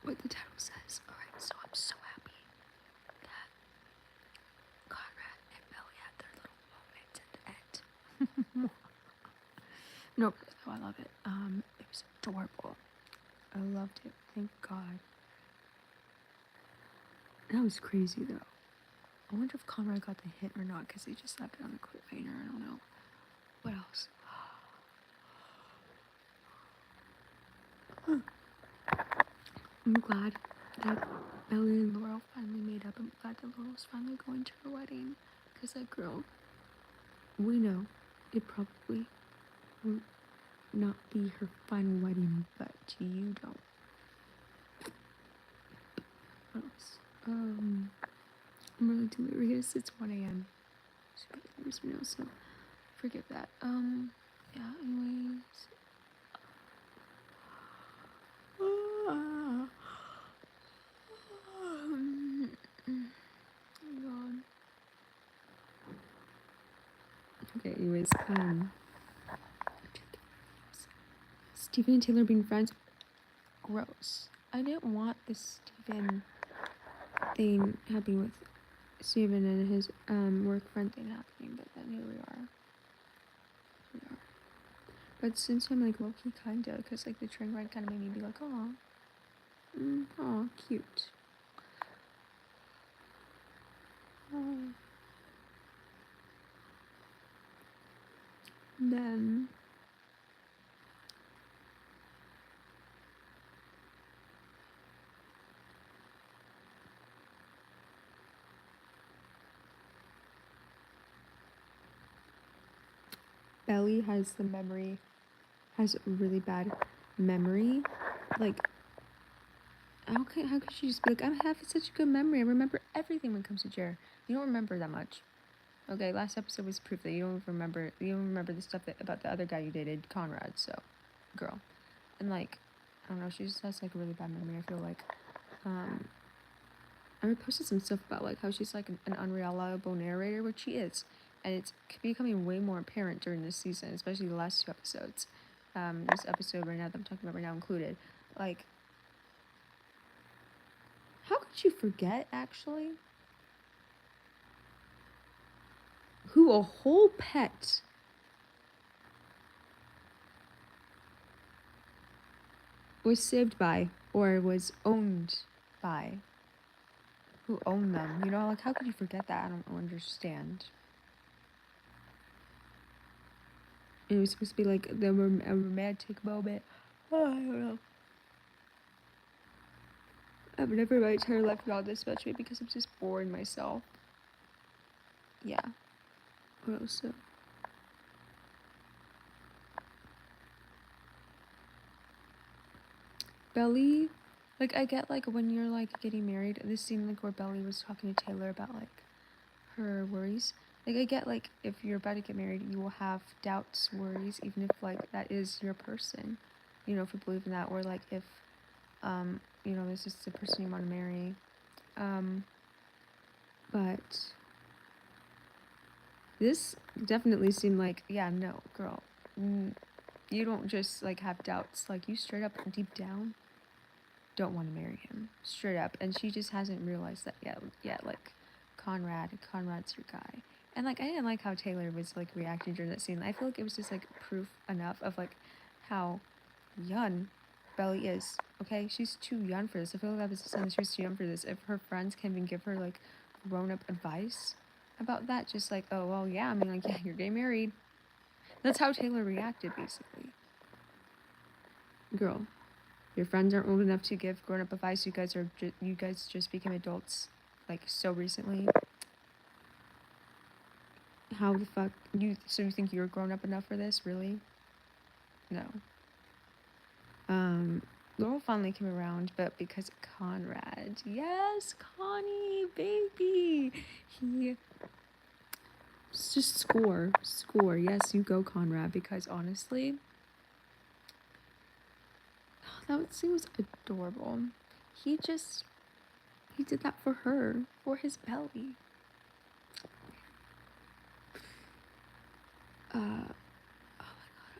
what the title says. Alright, so I'm so happy that Conrad and Belly had their little moment at the end. No, I love it. It was adorable. I loved it. Thank God. That was crazy though. I wonder if Conrad got the hit or not because they just left it on a cliffhanger. I don't know. What else? I'm glad that Ellie and Laurel finally made up. I'm glad that Laurel's finally going to her wedding. Because that girl, we know it probably won't not be her final wedding, but you don't. What else? I'm really delirious. It's 1 a.m. Super delirious right now, so forgive that. Yeah, anyways. Oh God. Okay, anyways, Stephen and Taylor being friends, gross. I didn't want this Stephen thing happening with Stephen and his work friend thing happening, but then here we are. But since I'm like low-key kinda, because like the train ride kind of made me be like, aw, cute. Then Belly has a really bad memory. Like, how could she just be like, I have such a good memory. I remember everything when it comes to Jer. You don't remember that much. Okay, last episode was proof that you don't remember the stuff about the other guy you dated, Conrad. So, girl, and like, I don't know, she just has like a really bad memory. I feel like, I posted some stuff about like how she's like an unreliable narrator, which she is, and it's becoming way more apparent during this season, especially the last 2 episodes. This episode right now that I'm talking about right now included. Like, how could you forget actually? Who a whole pet was saved by or was owned by? Who owned them? You know, like how could you forget that? I don't understand. It was supposed to be like a romantic moment. Oh, I don't know. I've never in my entire life felt this much way because I'm just boring myself. Yeah. What else? So? Belly, like I get like when you're like getting married, this scene like where Belly was talking to Taylor about like her worries. Like I get like if you're about to get married, you will have doubts, worries, even if like that is your person. You know, if you believe in that, or like if you know, this is the person you want to marry. But this definitely seemed like, yeah, no, girl. You don't just like have doubts. Like you straight up deep down don't want to marry him. Straight up. And she just hasn't realized that yet. Like Conrad's your guy. And like I didn't like how Taylor was like reacting during that scene. I feel like it was just like proof enough of like how young Belly is. Okay, she's too young for this. I feel like that was the sign that she was too young for this. If her friends can even give her like grown-up advice about that, just like, oh well, yeah, I mean, like, yeah, you're getting married. That's how Taylor reacted, basically. Girl, your friends aren't old enough to give grown-up advice. You guys just became adults, like so recently. How the fuck so you think you're grown up enough for this? Really? No. Laurel finally came around, but because Conrad, yes, Connie, baby, he just score. Yes, you go, Conrad, because honestly, that scene was adorable. He did that for her, for his belly. Oh my god,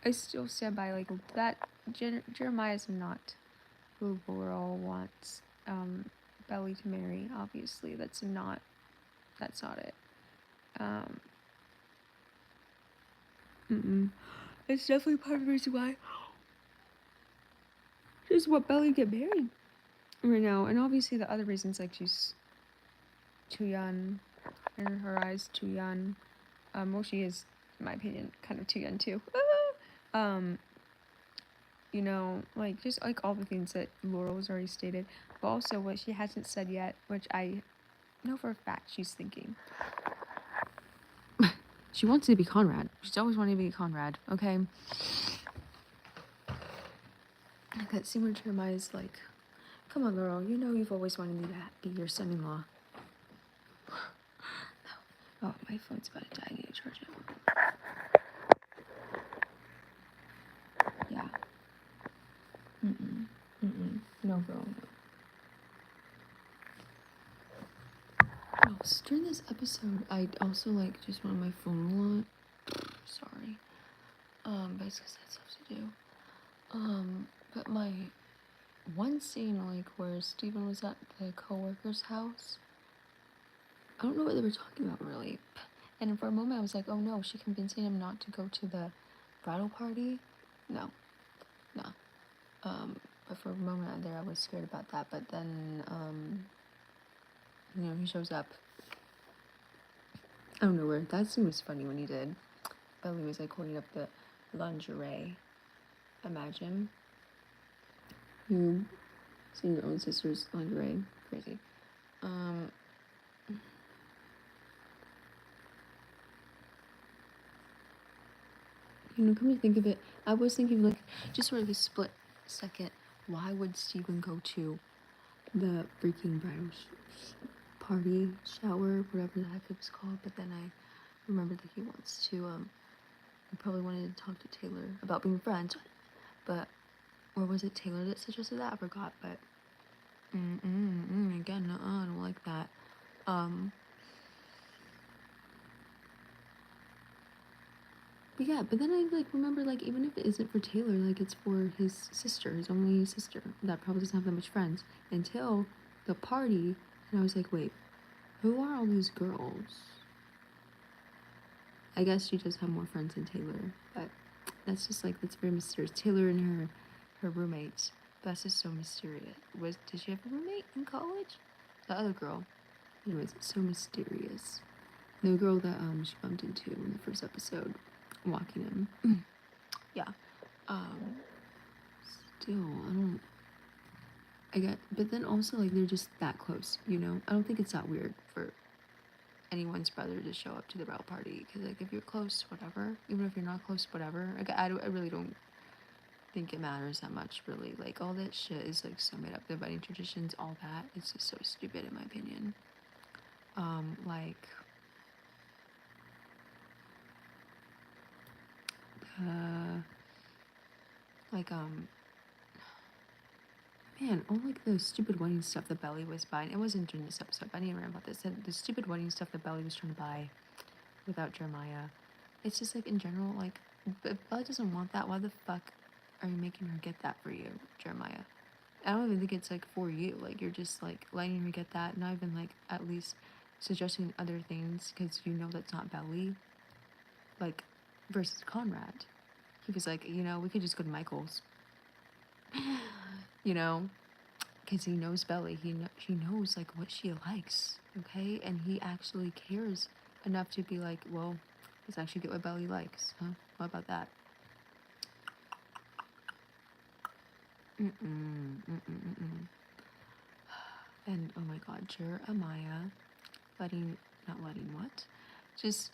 I still stand by like that. Jeremiah is not who Laurel wants Belly to marry. Obviously, that's not it. It's definitely part of the reason why just want Belly to get married right now. And obviously the other reasons, like she's too young, in her eyes, too young. Well, she is, in my opinion, kind of too young too. You know, like just like all the things that Laurel has already stated, but also what she hasn't said yet, which I know for a fact she's thinking. She wants to be Conrad. She's always wanted to be Conrad, okay? That scene where Jeremiah's like, come on, Laurel, you know you've always wanted me to be your son-in-law. Oh, my phone's about to die. I need to charge it. Yeah. No, bro. No. During this episode, I also like just went on my phone a lot. Sorry. But it's because I had stuff to do. But my one scene, like where Steven was at the co-worker's house, I don't know what they were talking about really. And for a moment I was like, oh no, she convincing him not to go to the bridal party? No. But for a moment there I was scared about that. But then, he shows up. I don't know where. That scene was funny when he did. Belly was like holding up the lingerie. Imagine you seeing your own sister's lingerie. Crazy. Come to think of it, I was thinking like just sort of a split second. Why would Steven go to the freaking bridal party, shower, whatever the heck it was called? But then I remembered that he wants to. He probably wanted to talk to Taylor about being friends, but or was it Taylor that suggested that? I forgot. But again, I don't like that. But yeah, but then I like remember like even if it isn't for Taylor, like it's for his sister, his only sister that probably doesn't have that much friends until the party. And I was like, wait, who are all these girls? I guess she does have more friends than Taylor, but that's just like that's very mysterious. Taylor and her roommates. That's just so mysterious. Did she have a roommate in college? The other girl. Anyways, it's so mysterious. The girl that she bumped into in the first episode, walking in. Yeah. Still, but then also like they're just that close, I don't think it's that weird for anyone's brother to show up to the bridal party, because like if you're close, whatever, even if you're not close, whatever, like I really don't think it matters that much, really. Like all that shit is like so made up, the wedding traditions, all that, it's just so stupid in my opinion. Man, all like the stupid wedding stuff that Belly was buying. It wasn't during this episode, but I didn't remember about this. The stupid wedding stuff that Belly was trying to buy without Jeremiah. It's just like in general, like if Belly doesn't want that, why the fuck are you making her get that for you, Jeremiah? I don't even think it's like for you. Like you're just like letting her get that, not even like at least suggesting other things because you know that's not Belly. Like versus Conrad, he was like, we could just go to Michael's. Because he knows Belly. He knows like what she likes, okay? And he actually cares enough to be like, well, let's actually get what Belly likes, huh? What about that? And oh my God, Jeremiah not letting what? Just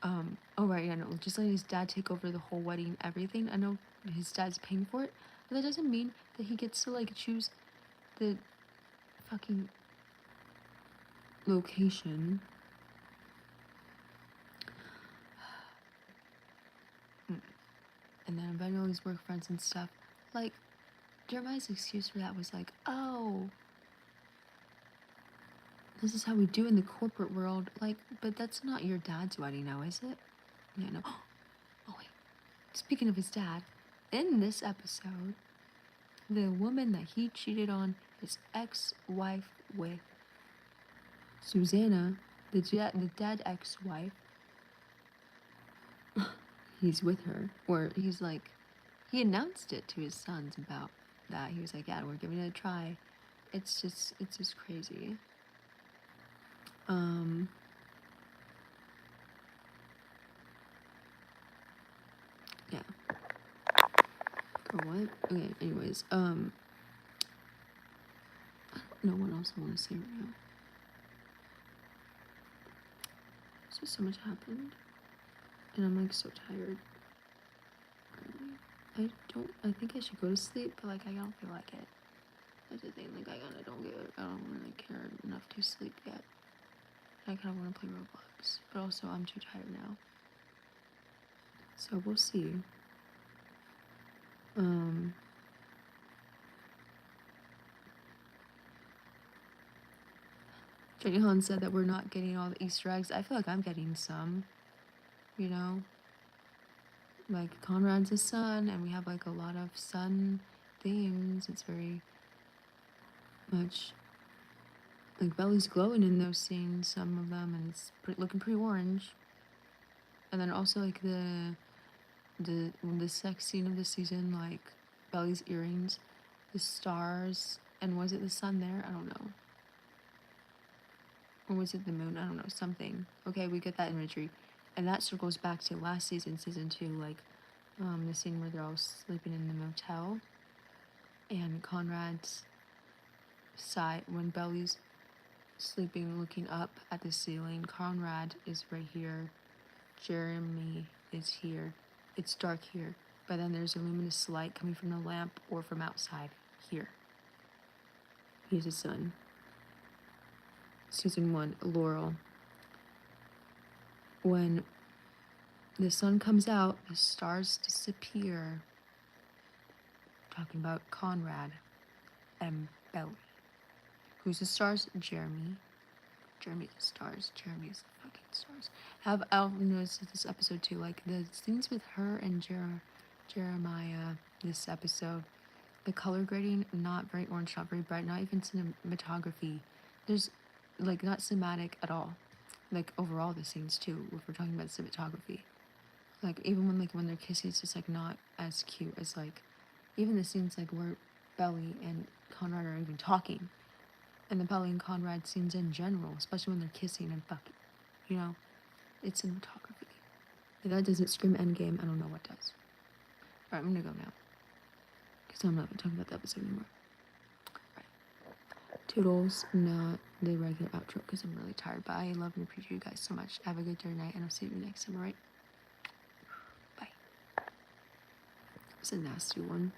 oh right, yeah, no, just letting his dad take over the whole wedding, everything. I know his dad's paying for it, but that doesn't mean that he gets to like choose the fucking location. And then inviting all these work friends and stuff. Like, Jeremiah's excuse for that was like, oh, this is how we do in the corporate world. Like, but that's not your dad's wedding now, is it? Yeah, no. Oh, wait. Speaking of his dad, in this episode, the woman that he cheated on his ex-wife with, Susanna, the dead ex-wife, he's with her, or he's like, he announced it to his sons about that. He was like, yeah, we're giving it a try. It's just crazy. Yeah. Or what? Okay, anyways, I don't know what else I want to say right now. So much happened. And I'm like so tired. I think I should go to sleep, but like I don't feel like it. That's the thing, like I don't really care enough to sleep yet. I kinda wanna play Roblox. But also I'm too tired now. So we'll see. Jenny Han said that we're not getting all the Easter eggs. I feel like I'm getting some, you know? Like Conrad's a sun, and we have like a lot of sun themes. It's very much like Belly's glowing in those scenes, some of them, and it's looking pretty orange. And then also like the sex scene of the season, like Belly's earrings, the stars, and was it the sun there? I don't know. Or was it the moon? I don't know, something. Okay, we get that imagery. And that circles back to last season, season 2, like the scene where they're all sleeping in the motel. And Conrad's side, when Belly's sleeping looking up at the ceiling, Conrad is right here. Jeremy is here. It's dark here. But then there's a luminous light coming from the lamp or from outside here. He's a sun. Season 1, Laurel. When the sun comes out, the stars disappear. Talking about Conrad and Belly. Who's the stars? Jeremy. Jeremy's the stars. Jeremy's the fucking stars. I've noticed this episode too, like the scenes with her and Jeremiah this episode, the color grading, not very orange, not very bright, not even cinematography. There's like not cinematic at all. Like overall the scenes too, if we're talking about cinematography. Like even when they're kissing, it's just like not as cute as like even the scenes like where Belly and Conrad are even talking. And the Belly and Conrad scenes in general, especially when they're kissing and fucking. You know? It's cinematography. If that doesn't scream endgame, I don't know what does. Alright, I'm gonna go now. Because I'm not gonna talk about the episode anymore. Alright. Toodles, not the regular outro because I'm really tired. But I love and appreciate you guys so much. Have a good day or night, and I'll see you next time, alright? Bye. It's a nasty one.